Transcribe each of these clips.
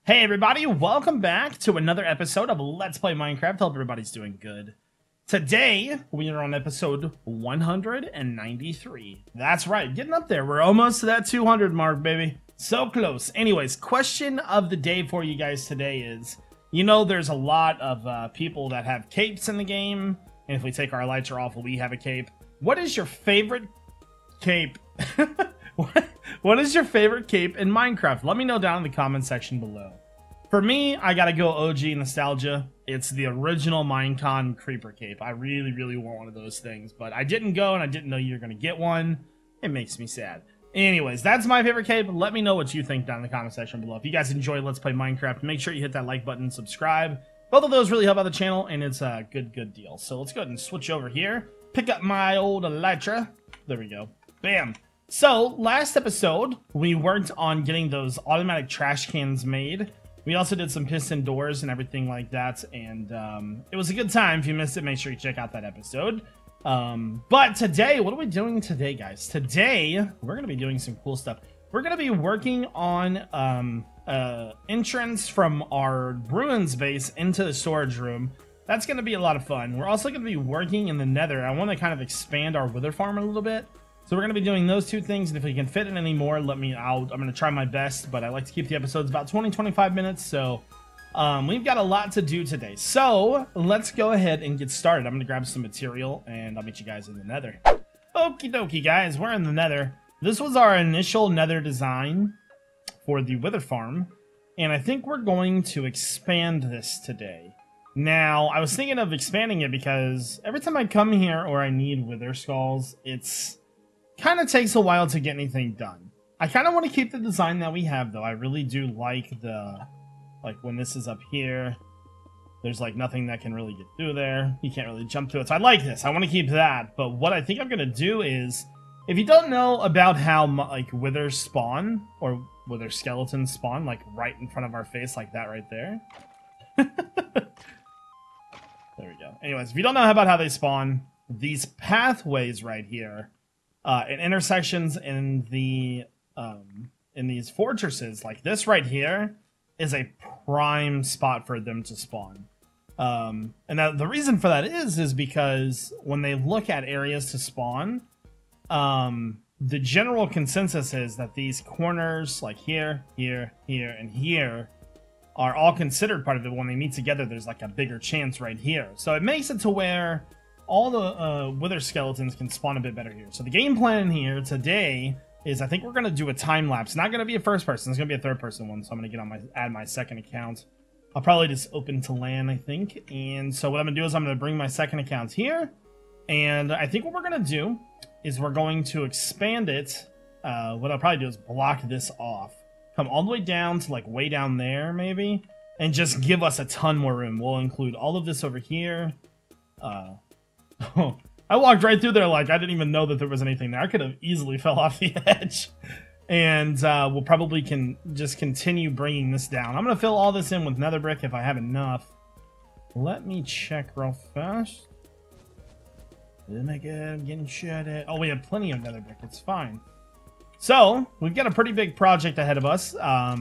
Hey everybody, welcome back to another episode of Let's Play Minecraft. Hope everybody's doing good. Today, we are on episode 193. That's right, getting up there. We're almost to that 200 mark, baby. So close. Anyways, question of the day for you guys today is, you know there's a lot of people that have capes in the game, and if we take our elytra off, we have a cape. What is your favorite cape? What is your favorite cape in Minecraft? Let me know down in the comment section below. For me, I gotta go OG nostalgia. It's the original Minecon creeper cape. I really want one of those things, but I didn't go and I didn't know you were gonna get one. It makes me sad. Anyways, that's my favorite cape. Let me know what you think down in the comment section below. If you guys enjoy Let's Play Minecraft, make sure you hit that like button, subscribe. Both of those really help out the channel, and it's a good deal. So let's go ahead and switch over here. Pick up my old elytra. There we go. Bam. So, last episode, we worked on getting those automatic trash cans made. We also did some piston doors and everything like that, and it was a good time. If you missed it, make sure you check out that episode. But today, what are we doing today, guys? Today, we're going to be doing some cool stuff. We're going to be working on entrance from our ruins base into the storage room. That's going to be a lot of fun. We're also going to be working in the nether. I want to kind of expand our wither farm a little bit. So we're going to be doing those two things, and if we can fit in any more, let me out. I'm going to try my best, but I like to keep the episodes about 20-25 minutes, so we've got a lot to do today. So let's go ahead and get started. I'm going to grab some material, and I'll meet you guys in the nether. Okie dokie, guys, we're in the nether. This was our initial nether design for the wither farm, and I think we're going to expand this today. Now, I was thinking of expanding it because every time I come here or I need wither skulls, it's kind of takes a while to get anything done. I kind of want to keep the design that we have, though. I really do like when this is up here, there's like nothing that can really get through there. You can't really jump through it. So I like this. I want to keep that. But what I think I'm going to do is, if you don't know about how like withers spawn, or wither skeletons spawn, like right in front of our face, like that right there. There we go. Anyways, if you don't know about how they spawn, these pathways right here, in intersections in the in these fortresses, like this right here, is a prime spot for them to spawn. And the reason for that is because when they look at areas to spawn, the general consensus is that these corners, like here, here, here, and here, are all considered part of it. When they meet together, there's like a bigger chance right here. So it makes it to where all the wither skeletons can spawn a bit better here. So the game plan here today is, I think we're going to do a time lapse. Not going to be a first person. It's going to be a third person one. So I'm going to get on add my second account. I'll probably just open to LAN, I think. And so what I'm going to do is I'm going to bring my second account here. And I think what we're going to do is we're going to expand it. What I'll probably do is block this off. Come all the way down to like way down there maybe. And just give us a ton more room. We'll include all of this over here. I walked right through there like I didn't even know that there was anything there. I could have easily fell off the edge. And we'll probably just continue bringing this down. I'm going to fill all this in with nether brick if I have enough. Let me check real fast. Oh my god, I'm getting shot at. Oh, we have plenty of nether brick. It's fine. So, we've got a pretty big project ahead of us. I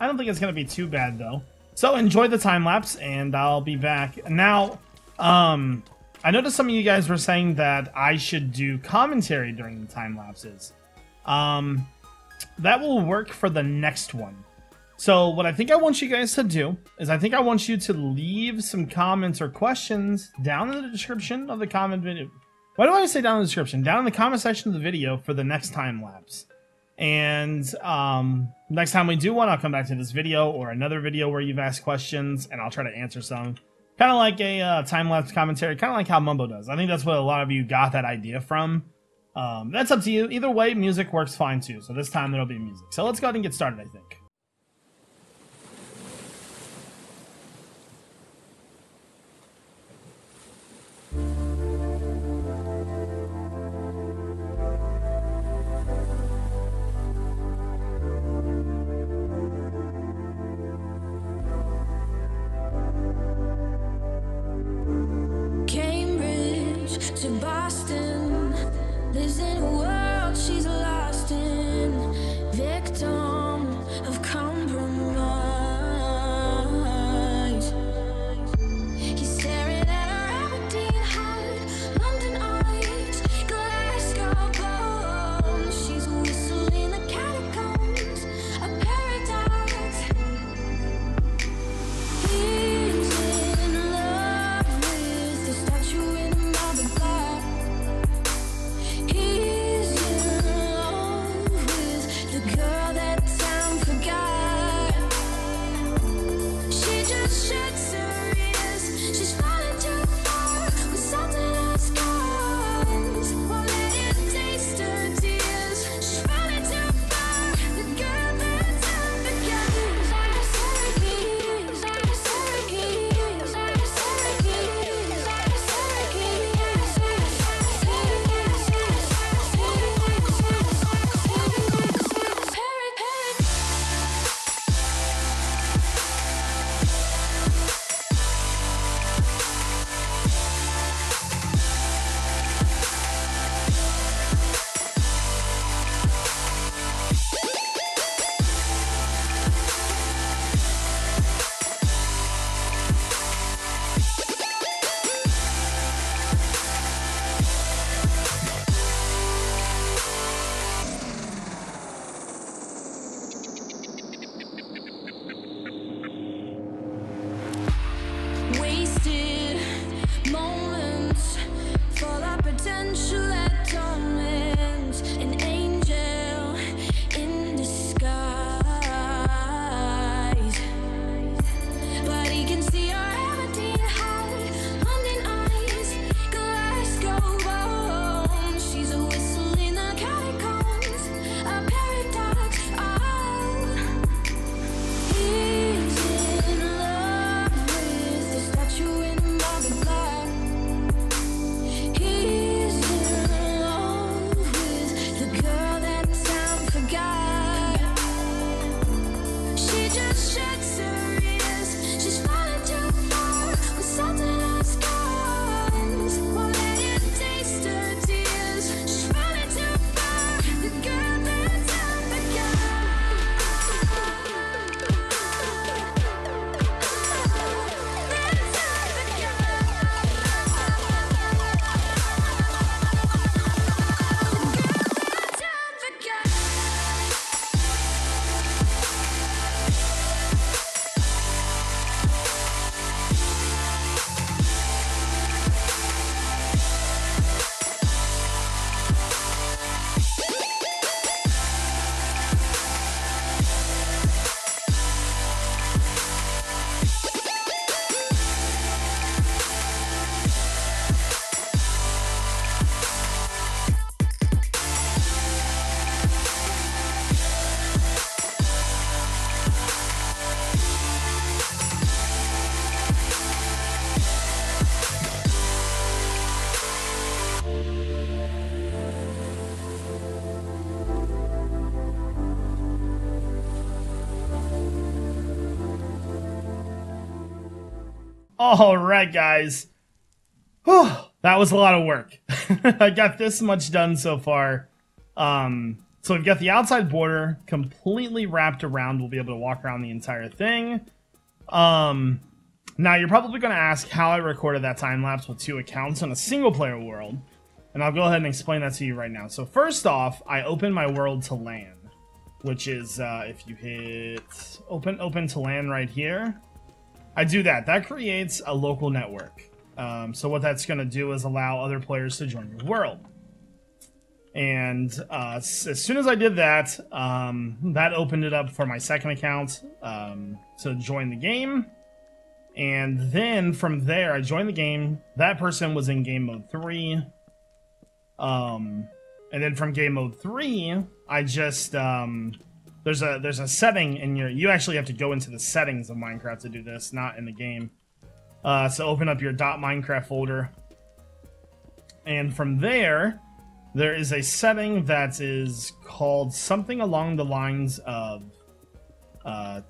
don't think it's going to be too bad, though. So, enjoy the time lapse, and I'll be back. Now, I noticed some of you guys were saying that I should do commentary during the time lapses. That will work for the next one. So what I think I want you guys to do is I think I want you to leave some comments or questions down in the description of the comment video. Why do I say down in the description? Down in the comment section of the video for the next time lapse. And next time we do one, I'll come back to this video or another video where you've asked questions, and I'll try to answer some. Kind of like a time-lapse commentary, kind of like how Mumbo does. I think that's what a lot of you got that idea from. That's up to you. Either way, music works fine too. So this time there'll be music. So let's go ahead and get started, I think. To Boston, lives in a world she's lost in, victim of All right, guys. Whew, that was a lot of work. I got this much done so far. So we've got the outside border completely wrapped around. We'll be able to walk around the entire thing. Now you're probably going to ask how I recorded that time lapse with 2 accounts on a single player world. And I'll go ahead and explain that to you right now. So first off, I open my world to LAN, which is if you hit open to LAN right here, I do that. That creates a local network. So what that's going to do is allow other players to join your world. And as soon as I did that, that opened it up for my second account to join the game. And then from there, I joined the game. That person was in game mode 3. And then from game mode 3, I just there's a setting in you actually have to go into the settings of Minecraft to do this, not in the game. So open up your .minecraft folder, and from there is a setting that is called something along the lines of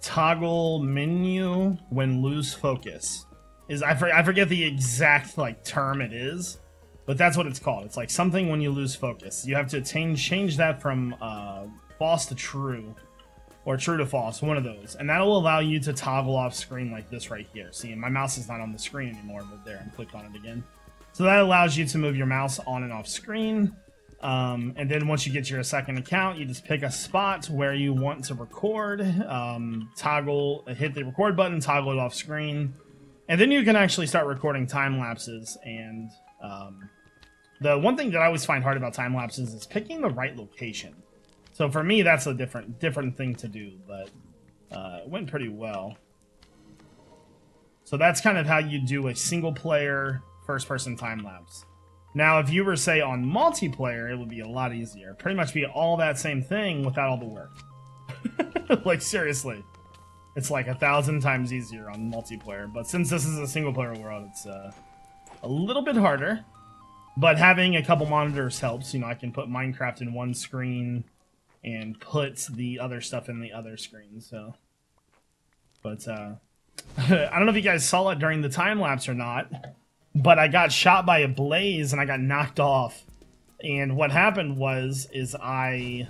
toggle menu when lose focus. I forget the exact term it is, but that's what it's called. It's like something when you lose focus. You have to change that from false to true, or true to false, one of those, and that will allow you to toggle off screen like this right here. See, my mouse is not on the screen anymore, but there, I clicked on it again. So that allows you to move your mouse on and off screen. And then once you get your second account, you just pick a spot where you want to record, hit the record button, toggle it off screen, and then you can actually start recording time lapses. And the one thing that I always find hard about time lapses is picking the right location. So for me, that's a different thing to do, but it went pretty well. So that's kind of how you do a single player first-person time lapse. Now, if you were, say, on multiplayer, it would be a lot easier. Pretty much be all that same thing without all the work. Like, seriously. It's like 1,000 times easier on multiplayer. But since this is a single-player world, it's a little bit harder. But having a couple monitors helps. You know, I can put Minecraft in one screen and put the other stuff in the other screen, so... But, I don't know if you guys saw it during the time-lapse or not, but I got shot by a blaze and I got knocked off. And what happened is I'm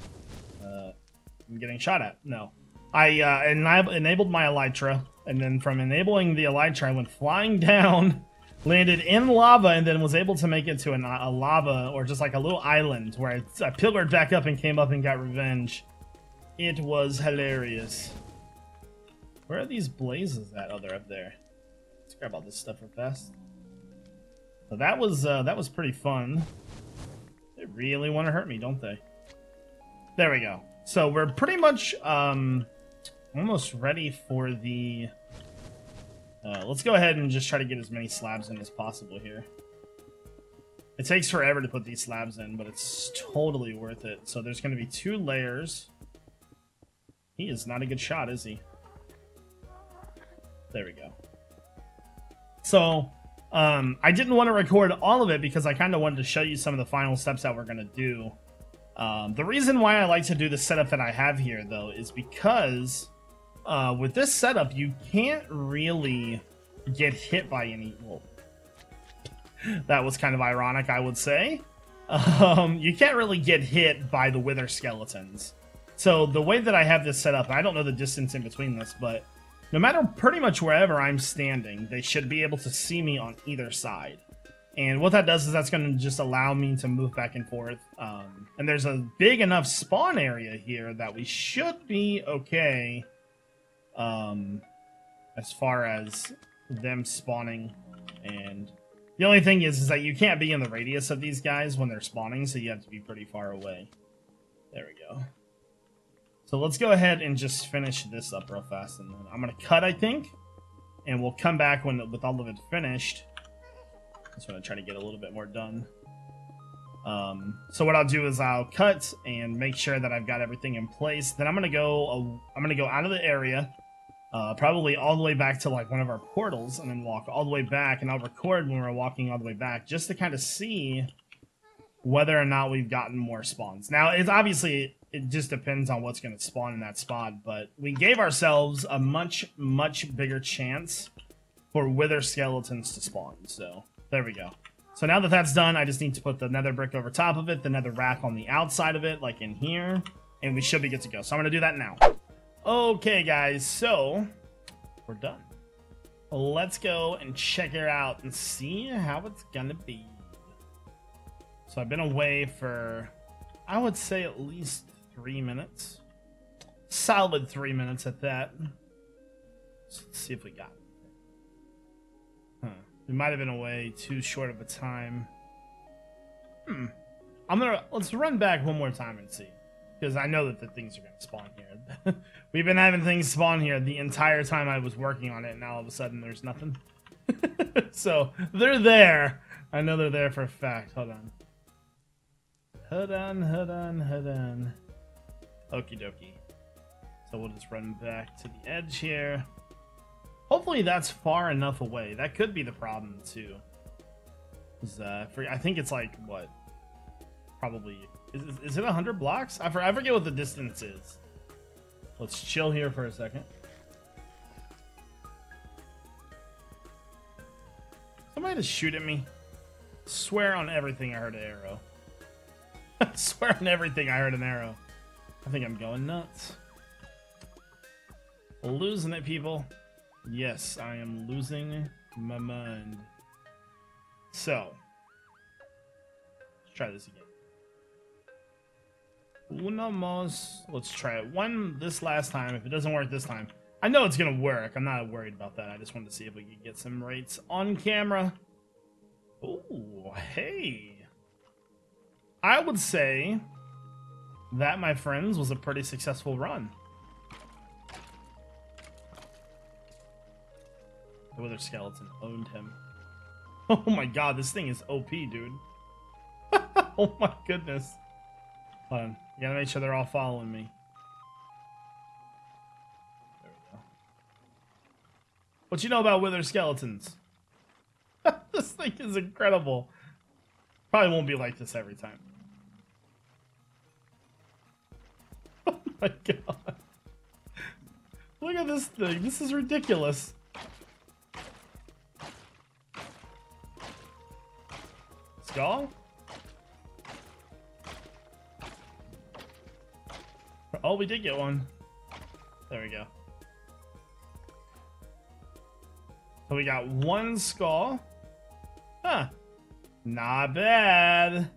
getting shot at. No. I enabled my elytra, and then from enabling the elytra, I went flying down, landed in lava, and then was able to make it to a lava, or just like a little island, where I pillared back up and came up and got revenge. It was hilarious. Where are these blazes at? Oh, they're up there. Let's grab all this stuff real fast. So that was pretty fun. They really want to hurt me, don't they? There we go. So we're pretty much almost ready for the... let's go ahead and just try to get as many slabs in as possible here. It takes forever to put these slabs in, but it's totally worth it. So there's going to be 2 layers. He is not a good shot, is he? There we go. So... I didn't want to record all of it because I kind of wanted to show you some of the final steps that we're going to do. The reason why I like to do the setup that I have here, though, is because with this setup, you can't really get hit by any... Well, that was kind of ironic, I would say. You can't really get hit by the wither skeletons. So the way that I have this set up, I don't know the distance in between this, but... no matter pretty much wherever I'm standing, they should be able to see me on either side. And what that does is that's going to just allow me to move back and forth. And there's a big enough spawn area here that we should be okay as far as them spawning. And the only thing is that you can't be in the radius of these guys when they're spawning, so you have to be pretty far away. There we go. So let's go ahead and just finish this up real fast, and then I'm going to cut, I think, and we'll come back with all of it finished. Just want to try to get a little bit more done. So what I'll do is I'll cut and make sure that I've got everything in place. Then I'm going to go out of the area, probably all the way back to like one of our portals, and then walk all the way back, and I'll record when we're walking all the way back just to kind of see whether or not we've gotten more spawns. Now, it's obviously... it just depends on what's going to spawn in that spot, but we gave ourselves a much bigger chance for wither skeletons to spawn. So there we go. So now that that's done, I just need to put the nether brick over top of it, the nether rack on the outside of it, like in here, and we should be good to go. So I'm going to do that now. Okay, guys, so we're done. Let's go and check it out and see how it's going to be. So I've been away for, I would say, at least 3 minutes. Solid 3 minutes at that. Let's see if we got it. We might have been away too short of a time. Let's run back one more time and see. Because I know that the things are going to spawn here. We've been having things spawn here the entire time I was working on it, and now all of a sudden there's nothing. So, they're there. I know they're there for a fact. Hold on. Hold on. Okie dokie. So we'll just run back to the edge here. Hopefully that's far enough away. That could be the problem, too. I think it's like, what? Probably... Is it 100 blocks? I forget what the distance is. Let's chill here for a second. Somebody just shoot at me. Swear on everything I heard an arrow. I swear on everything I heard an arrow. I think I'm going nuts. Losing it, people. Yes, I am losing my mind. So, let's try this again. Uno más. Let's try it this last time. If it doesn't work this time, I know it's gonna work. I'm not worried about that. I just wanted to see if we could get some rates on camera. Ooh, hey. I would say that, my friends, was a pretty successful run. The wither skeleton owned him. Oh my god, this thing is OP, dude. Oh my goodness. Hold on. You gotta make sure they're all following me. There we go. What you know about wither skeletons? This thing is incredible. Probably won't be like this every time. Oh my god. Look at this thing. This is ridiculous. Skull? Oh, we did get one. There we go. So we got one skull. Huh. Not bad.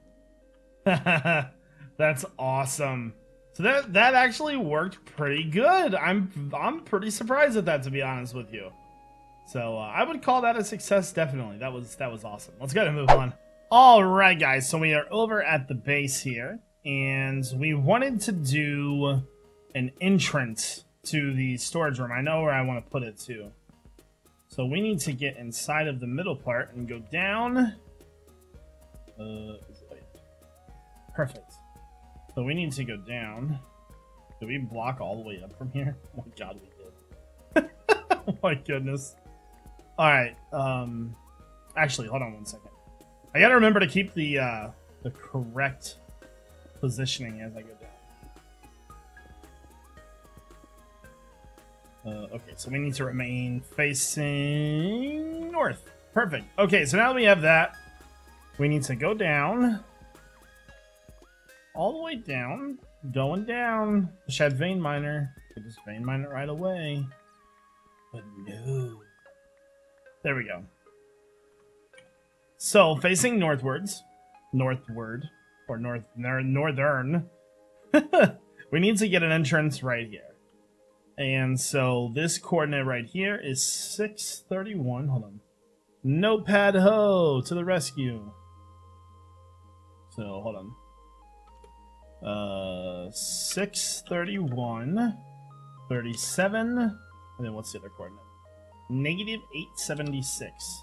That's awesome. So that actually worked pretty good. I'm pretty surprised at that, to be honest with you. So I would call that a success, definitely. That was awesome. Let's go ahead and move on. All right, guys. So we are over at the base here. And we wanted to do an entrance to the storage room. I know where I want to put it too. So we need to get inside of the middle part and go down. Perfect. So we need to go down. Did we block all the way up from here? Oh my god, we did. Oh my goodness. Alright, actually, hold on one second. I gotta remember to keep the correct positioning as I go down. Okay, so we need to remain facing north. Perfect. Okay, so now that we have that, we need to go down. All the way down. Going down. Wish I had vein miner. Could just vein mine it right away. But no. There we go. So, facing northwards. Northward. Or northern. We need to get an entrance right here. And so this coordinate right here is 631. Hold on. Notepad ho to the rescue. So hold on. 631, 37, and then what's the other coordinate? Negative 876.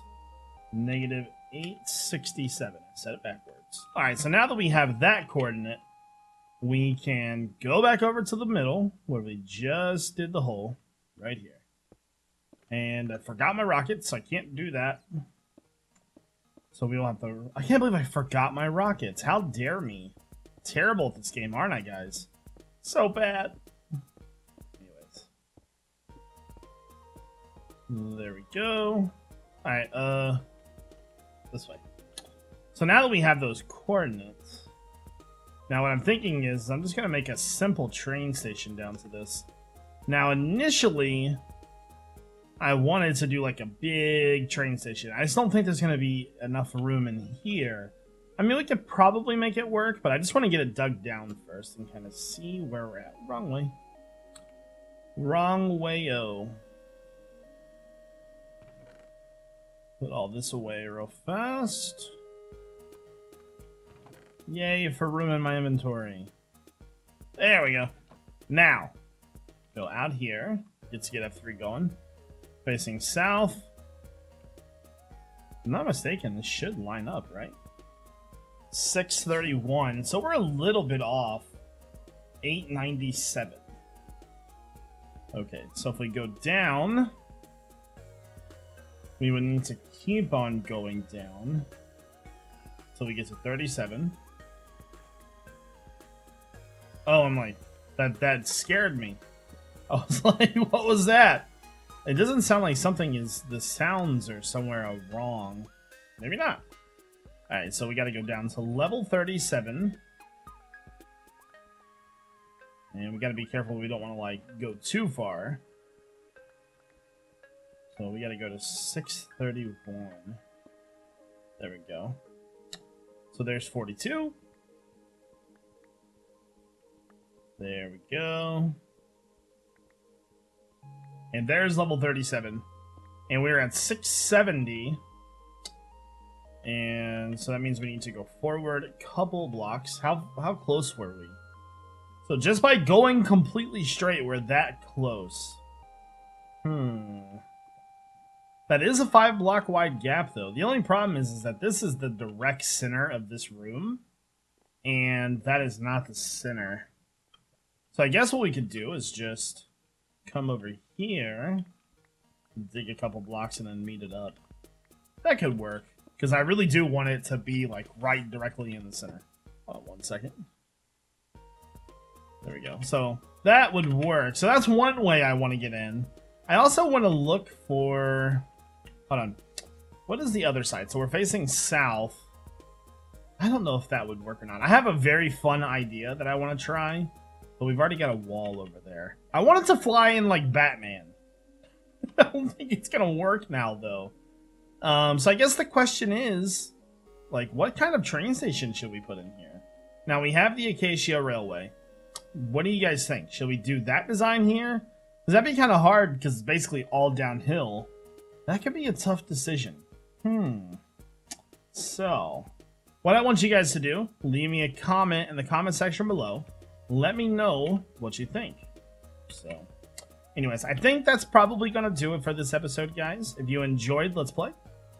Negative 867. I said it backwards. Alright, so now that we have that coordinate, we can go back over to the middle, where we just did the hole, right here. And I forgot my rockets, so I can't do that. So we'll have to... I can't believe I forgot my rockets. How dare me. Terrible at this game, aren't I, guys? So bad. Anyways. There we go. Alright, this way. So now that we have those coordinates, now what I'm thinking is I'm just going to make a simple train station down to this. Now initially, I wanted to do like a big train station. I just don't think there's going to be enough room in here. I mean, we could probably make it work, but I just want to get it dug down first and kind of see where we're at. Wrong way. Wrong way-o. Put all this away real fast. Yay for room in my inventory. There we go. Now, go out here. Get to get F3 going. Facing south. If I'm not mistaken, this should line up, right? 631. So we're a little bit off. 897. Okay, so if we go down, we would need to keep on going down till we get to 37. Oh, I'm like, that scared me. I was like, what was that? It doesn't sound like something is, the sounds are somewhere wrong. Maybe not. Alright, so we gotta go down to level 37. And we gotta be careful we don't want to, like, go too far. So we gotta go to 631. There we go. So there's 42. There we go. And there's level 37. And we're at 670. And so that means we need to go forward a couple blocks. How close were we? So just by going completely straight, we're that close. That is a 5-block wide gap, though. The only problem is that this is the direct center of this room. And that is not the center. So I guess what we could do is just come over here, dig a couple blocks, and then meet it up. That could work, because I really do want it to be like right directly in the center. Hold on 1 second. There we go. So that would work. So that's one way I want to get in. I also want to look for... Hold on. What is the other side? So we're facing south. I don't know if that would work or not. I have a very fun idea that I want to try. But we've already got a wall over there. I want it to fly in like Batman. I don't think it's going to work now, though. So I guess the question is, like, what kind of train station should we put in here? Now, we have the Acacia Railway. What do you guys think? Should we do that design here? Because that'd be kind of hard, because it's basically all downhill. That could be a tough decision. So, what I want you guys to do, leave me a comment in the comment section below. Let me know what you think. So, anyways, I think that's probably going to do it for this episode, guys. If you enjoyed Let's Play,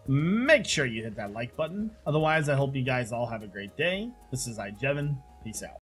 make sure you hit that like button. Otherwise, I hope you guys all have a great day. This is iJevin. Peace out.